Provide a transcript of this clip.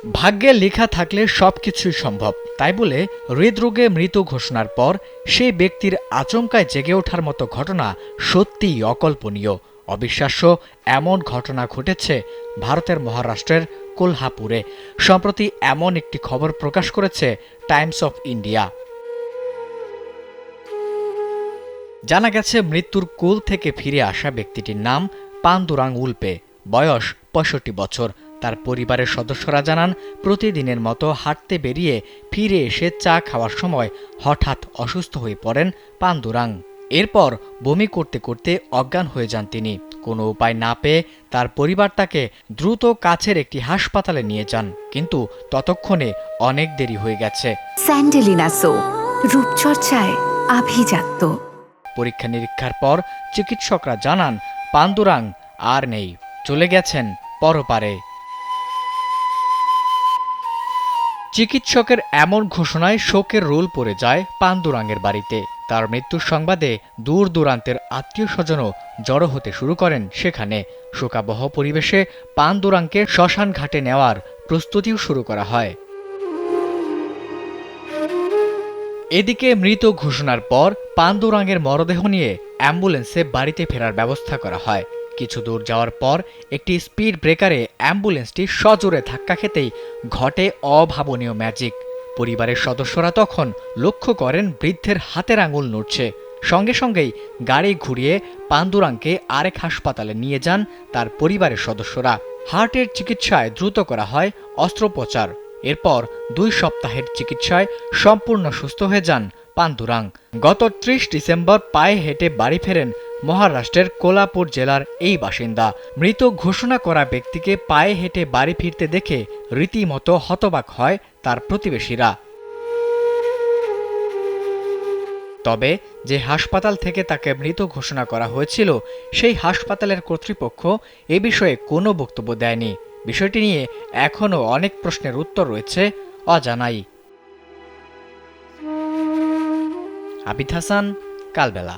ভাগ্যে লেখা থাকলে সবকিছুই সম্ভব, তাই বলে হৃদরোগে মৃত ঘোষণার পর সেই ব্যক্তির আচমকায় জেগে ওঠার মতো ঘটনা সত্যিই অকল্পনীয়। অবিশ্বাস্য এমন ঘটনা ঘটেছে ভারতের মহারাষ্ট্রের কোলহাপুরে। সম্প্রতি এমন একটি খবর প্রকাশ করেছে টাইমস অফ ইন্ডিয়া। জানা গেছে, মৃত্যুর কোল থেকে ফিরে আসা ব্যক্তিটির নাম পান্ডুরাং উল্পে, বয়স ৬৫ বছর। তার পরিবারের সদস্যরা জানান, প্রতিদিনের মতো হাঁটতে বেরিয়ে ফিরে এসে চা খাওয়ার সময় হঠাৎ অসুস্থ হয়ে পড়েন পান্ডুরাং। এরপর বমি করতে করতে অজ্ঞান হয়ে যান তিনি। কোনো উপায় না পেয়ে তার পরিবার তাকে দ্রুত কাছের একটি হাসপাতালে নিয়ে যান, কিন্তু ততক্ষণে অনেক দেরি হয়ে গেছে। স্যান্ডেলিনা সো, রূপচর্চায় আভিজাত্য। পরীক্ষা নিরীক্ষার পর চিকিৎসকরা জানান, পান্ডুরাং আর নেই, চলে গেছেন পরপারে। চিকিৎসকের এমন ঘোষণায় শোকের রোল পড়ে যায় পান্ডুরাংয়ের বাড়িতে। তার মৃত্যুর সংবাদে দূর দূরান্তের আত্মীয় স্বজনও জড়ো হতে শুরু করেন সেখানে। শোকাবহ পরিবেশে পান্ডুরাংকে শ্মশান ঘাটে নেওয়ার প্রস্তুতিও শুরু করা হয়। এদিকে মৃত ঘোষণার পর পান্ডুরাংয়ের মরদেহ নিয়ে অ্যাম্বুলেন্সে বাড়িতে ফেরার ব্যবস্থা করা হয়। কিছু দূর যাওয়ার পর একটি স্পিড ব্রেকারে অ্যাম্বুলেন্সটি সজোরে ধাক্কা খেতেই ঘটে অভাবনীয় ম্যাজিক। পরিবারের সদস্যরা তখন লক্ষ্য করেন বৃদ্ধের হাতের আঙুল নড়ছে। সঙ্গে সঙ্গেই গাড়ি ঘুরিয়ে পান্ডুরাংকে আরেক হাসপাতালে নিয়ে যান তার পরিবারের সদস্যরা। হার্টের চিকিৎসায় দ্রুত করা হয় অস্ত্রোপচার। এরপর ২ সপ্তাহের চিকিৎসায় সম্পূর্ণ সুস্থ হয়ে যান পান্ডুরাং। গত ৩০ ডিসেম্বর পায়ে হেঁটে বাড়ি ফেরেন মহারাষ্ট্রের কোলাপুর জেলার এই বাসিন্দা। মৃত ঘোষণা করা ব্যক্তিকে পায়ে হেঁটে বাড়ি ফিরতে দেখে রীতিমতো হতবাক হয় তার প্রতিবেশীরা। তবে যে হাসপাতাল থেকে তাকে মৃত ঘোষণা করা হয়েছিল, সেই হাসপাতালের কর্তৃপক্ষ এ বিষয়ে কোনো বক্তব্য দেয়নি। বিষয়টি নিয়ে এখনও অনেক প্রশ্নের উত্তর রয়েছে অজানাই। আবিদ হাসান, কালবেলা।